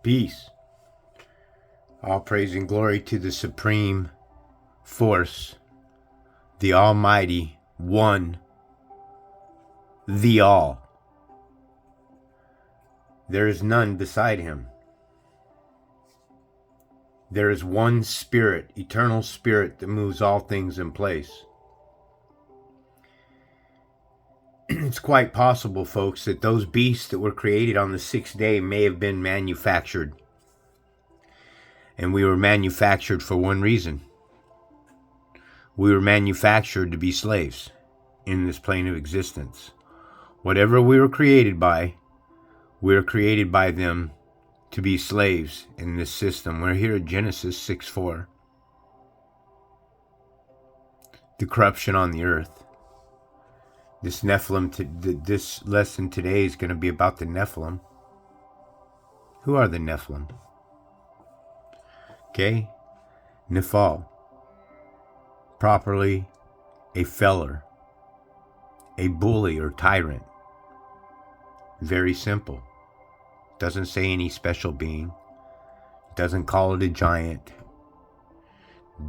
Peace. All praise and glory to the Supreme Force, the Almighty One, the All. There is none beside him. There is one Spirit, eternal Spirit, that moves all things in place. It's quite possible, folks, that those beasts that were created on the sixth day may have been manufactured. And we were manufactured for one reason. We were manufactured to be slaves in this plane of existence. Whatever we were created by, we were created by them to be slaves in this system. We're here at Genesis 6:4. The corruption on the earth. This Nephilim, this lesson today is going to be about the Nephilim. Who are the Nephilim? Okay, Nephal, properly a feller, a bully or tyrant. Very simple. Doesn't say any special being. Doesn't call it a giant.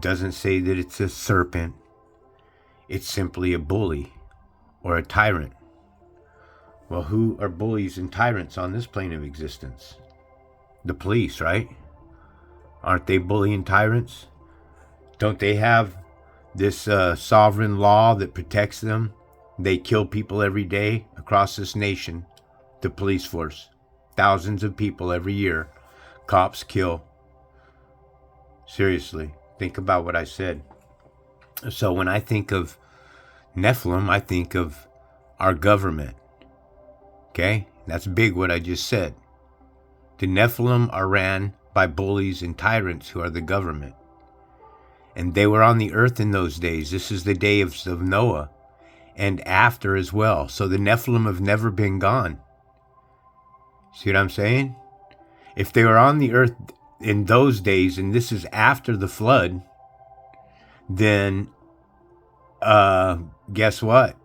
Doesn't say that it's a serpent. It's simply a bully or a tyrant. Well, who are bullies and tyrants on this plane of existence? The police, right? Aren't they bullying tyrants? Don't they have this sovereign law that protects them? They kill people every day across this nation. The police force. Thousands of people every year. Cops kill. Seriously, think about what I said. So when I think of Nephilim, I think of our government. Okay? That's big what I just said. The Nephilim are ran by bullies and tyrants who are the government. And they were on the earth in those days. This is the day of Noah. And after as well. So the Nephilim have never been gone. See what I'm saying? If they were on the earth in those days, and this is after the flood, then guess what?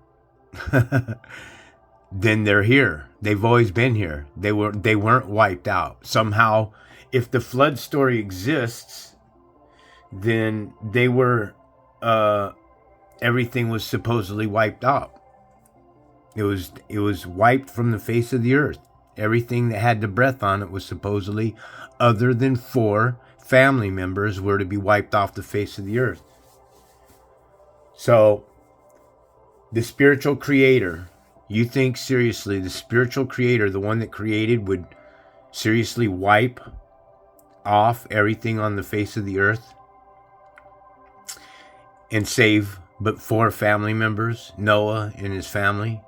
Then they're here. They've always been here. They weren't wiped out. Somehow, if the flood story exists, then they were everything was supposedly wiped out. It was wiped from the face of the earth. Everything that had the breath on it was supposedly, other than 4 family members, were to be wiped off the face of the earth. So, the spiritual creator, you think seriously, the spiritual creator, the one that created, would seriously wipe off everything on the face of the earth and save but 4 family members, Noah and his family?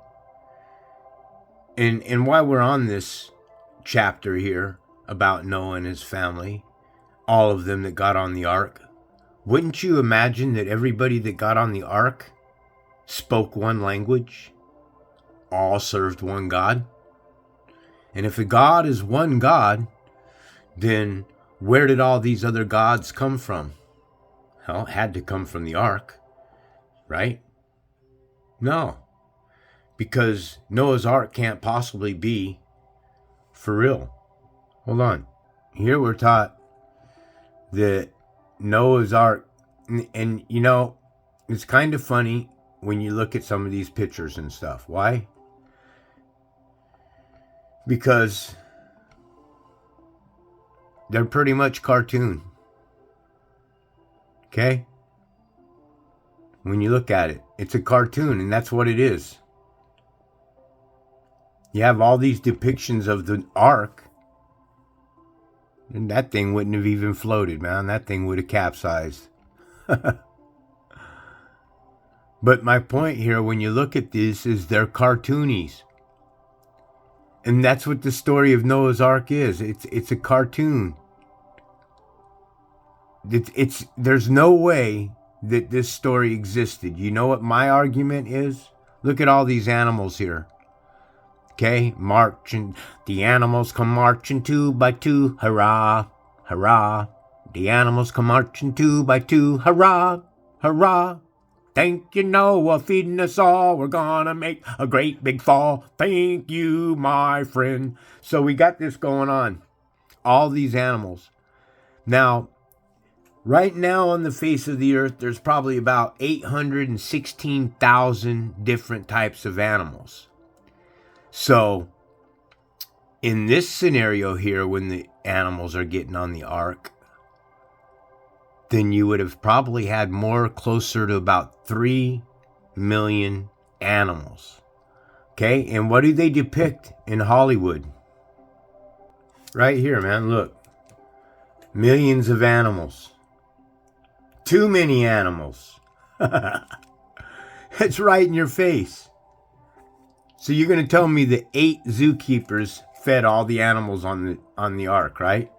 And while we're on this chapter here about Noah and his family, all of them that got on the ark, wouldn't you imagine that everybody that got on the ark spoke one language? All served one God? And if a God is one God, then where did all these other gods come from? Well, it had to come from the ark, right? No. Because Noah's Ark can't possibly be for real. Hold on. Here we're taught that Noah's Ark, and you know, it's kind of funny when you look at some of these pictures and stuff. Why? Because they're pretty much cartoon. Okay? When you look at it, it's a cartoon, and that's what it is. You have all these depictions of the ark, and that thing wouldn't have even floated, man. That thing would have capsized. But my point here, when you look at this, is they're cartoonies. And that's what the story of Noah's Ark is. It's a cartoon. There's no way that this story existed. You know what my argument is? Look at all these animals here. Okay, marching. The animals come marching 2 by 2. Hurrah, hurrah. The animals come marching 2 by 2. Hurrah, hurrah. Thank you, Noah, feeding us all. We're gonna make a great big fall. Thank you, my friend. So we got this going on. all these animals. Now, right now on the face of the earth, there's probably about 816,000 different types of animals. So, in this scenario here, when the animals are getting on the ark, then you would have probably had more, closer to about 3 million animals. Okay, and what do they depict in Hollywood? Right here, man, look. Millions of animals. Too many animals. It's right in your face. So you're going to tell me that 8 zookeepers fed all the animals on the ark, right?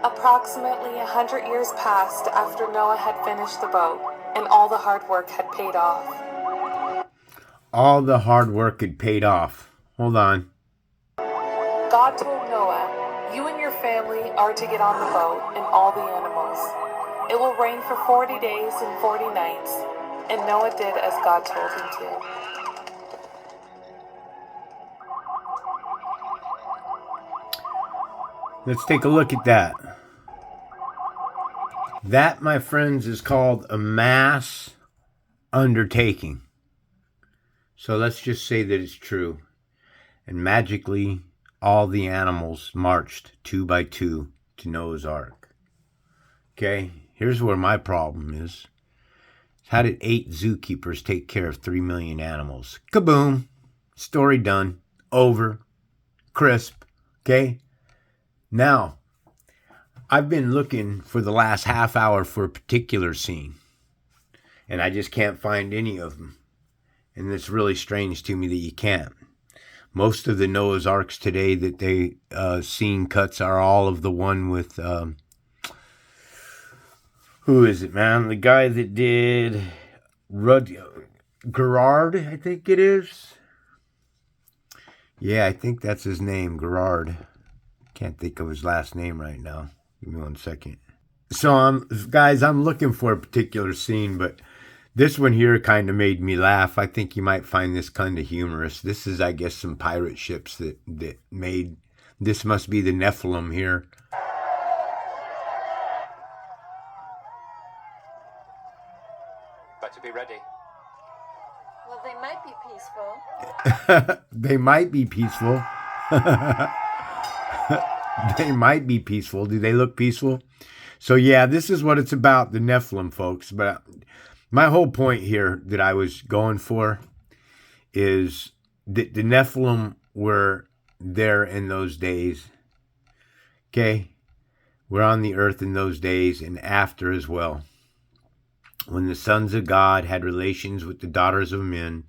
Approximately 100 years passed after Noah had finished the boat, and all the hard work had paid off. All the hard work had paid off. Hold on. God told Noah, "You and your family are to get on the boat and all the animals. It will rain for 40 days and 40 nights." And Noah did as God told him to. Let's take a look at that. That, my friends, is called a mass undertaking. So let's just say that it's true. And magically, all the animals marched 2 by 2 to Noah's Ark. Okay, here's where my problem is. How did 8 zookeepers take care of 3 million animals? Kaboom! Story done. Over. Crisp. Okay? Now, I've been looking for the last half hour for a particular scene, and I just can't find any of them. And it's really strange to me that you can't. Most of the Noah's Arks today that they scene cuts are all of the one with, who is it, man? The guy that did Gerard, I think it is. Yeah, I think that's his name, Gerard. Can't think of his last name right now. Give me 1 second. So, guys, I'm looking for a particular scene, but this one here kind of made me laugh. I think you might find this kind of humorous. This is, I guess, some pirate ships that made... This must be the Nephilim here. Better be ready. Well, they might be peaceful. They might be peaceful. They might be peaceful. Do they look peaceful? So, yeah, this is what it's about, the Nephilim, folks. But my whole point here that I was going for is that the Nephilim were there in those days. Okay? We're on the earth in those days and after as well. When the sons of God had relations with the daughters of men,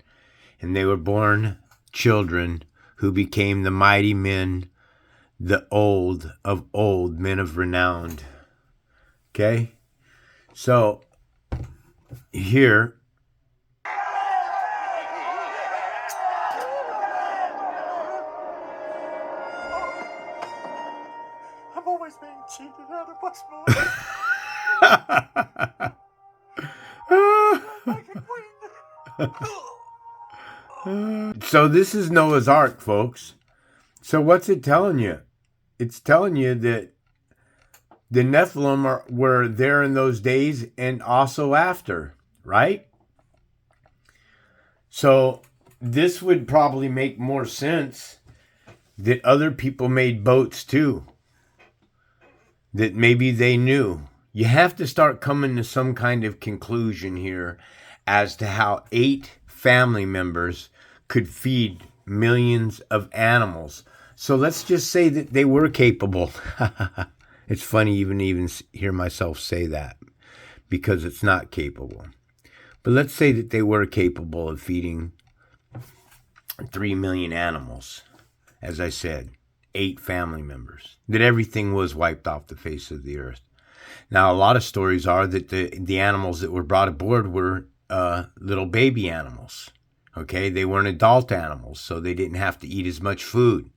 and they were born children who became the mighty men, the old of old, men of renown. Okay? So, here, I'm always being cheated out of what's more. So this is Noah's Ark, folks. So what's it telling you? It's telling you that the Nephilim were there in those days and also after, right? So this would probably make more sense that other people made boats too. That maybe they knew. You have to start coming to some kind of conclusion here as to how 8 family members could feed millions of animals. So let's just say that they were capable. It's funny even hear myself say that because it's not capable. But let's say that they were capable of feeding 3 million animals. As I said, 8 family members. That everything was wiped off the face of the earth. Now, a lot of stories are that the animals that were brought aboard were little baby animals. Okay, they weren't adult animals, so they didn't have to eat as much food.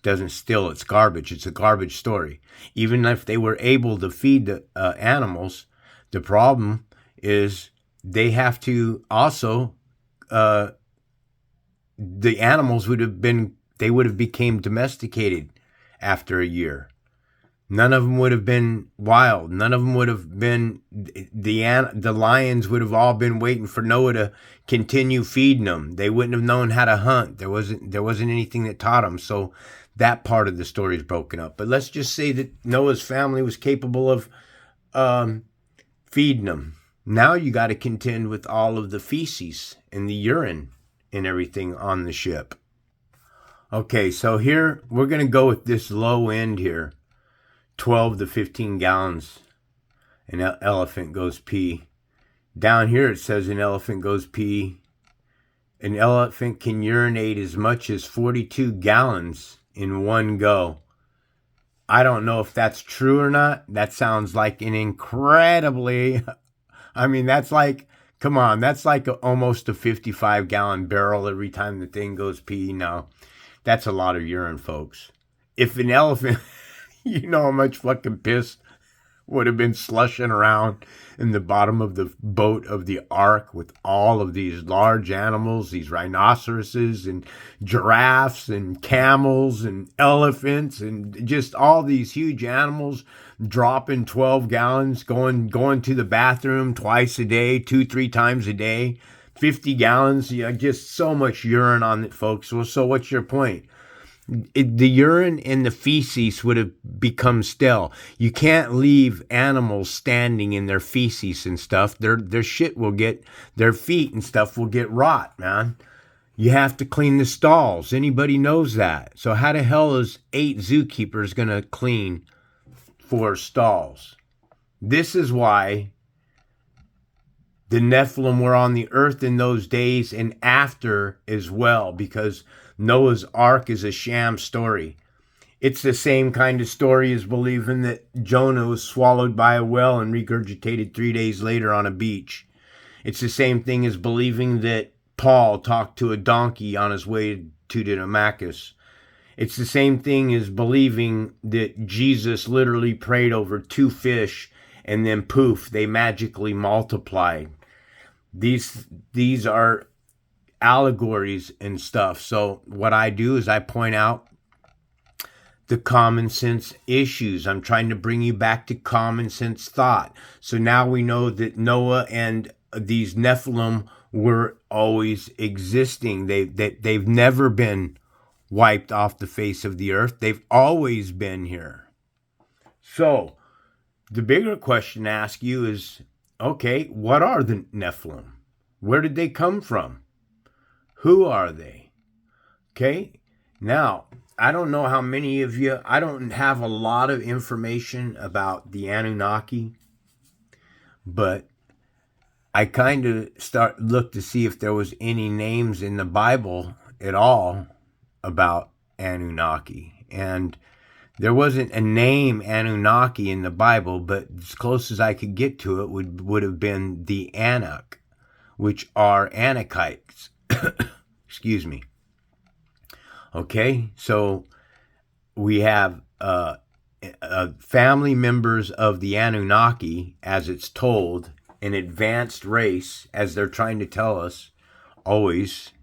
It's garbage. It's a garbage story. Even if they were able to feed the animals, the problem is they have to also the animals would have became domesticated after a year. None of them would have been wild. None of them would have been, the lions would have all been waiting for Noah to continue feeding them. They wouldn't have known how to hunt. There wasn't anything that taught them. So that part of the story is broken up. But let's just say that Noah's family was capable of feeding them. Now you got to contend with all of the feces and the urine and everything on the ship. Okay, so here we're going to go with this low end here. 12 to 15 gallons an elephant goes pee. Down here it says an elephant goes pee. An elephant can urinate as much as 42 gallons in one go. I don't know if that's true or not. That sounds like an incredibly... I mean, that's like... Come on, that's like almost a 55-gallon barrel every time the thing goes pee. No, that's a lot of urine, folks. If an elephant... You know how much fucking piss would have been slushing around in the bottom of the boat of the ark with all of these large animals, these rhinoceroses and giraffes and camels and elephants and just all these huge animals dropping 12 gallons, going to the bathroom twice a day, 2-3 times a day, 50 gallons, just so much urine on it, folks. Well, so what's your point? The urine and the feces would have become stale. You can't leave animals standing in their feces and stuff. Their shit will get, their feet and stuff will get rot, man. You have to clean the stalls. Anybody knows that. So how the hell is 8 zookeepers going to clean 4 stalls? This is why the Nephilim were on the earth in those days and after as well, because Noah's Ark is a sham story. It's the same kind of story as believing that Jonah was swallowed by a whale and regurgitated 3 days later on a beach. It's the same thing as believing that Paul talked to a donkey on his way to Damascus. It's the same thing as believing that Jesus literally prayed over 2 fish and then poof, they magically multiplied. These are allegories and stuff. So what I do is I point out the common sense issues. I'm trying to bring you back to common sense thought. So now we know that Noah and these Nephilim were always existing. They've never been wiped off the face of the earth. They've always been here. So the bigger question to ask you is, okay, what are the Nephilim? Where did they come from? Who are they? Okay, now, I don't know how many of you, I don't have a lot of information about the Anunnaki, but I kind of looked to see if there was any names in the Bible at all about Anunnaki. And there wasn't a name Anunnaki in the Bible, but as close as I could get to it would have been the Anak, which are Anakites. Excuse me. Okay, so we have family members of the Anunnaki, as it's told, an advanced race, as they're trying to tell us always,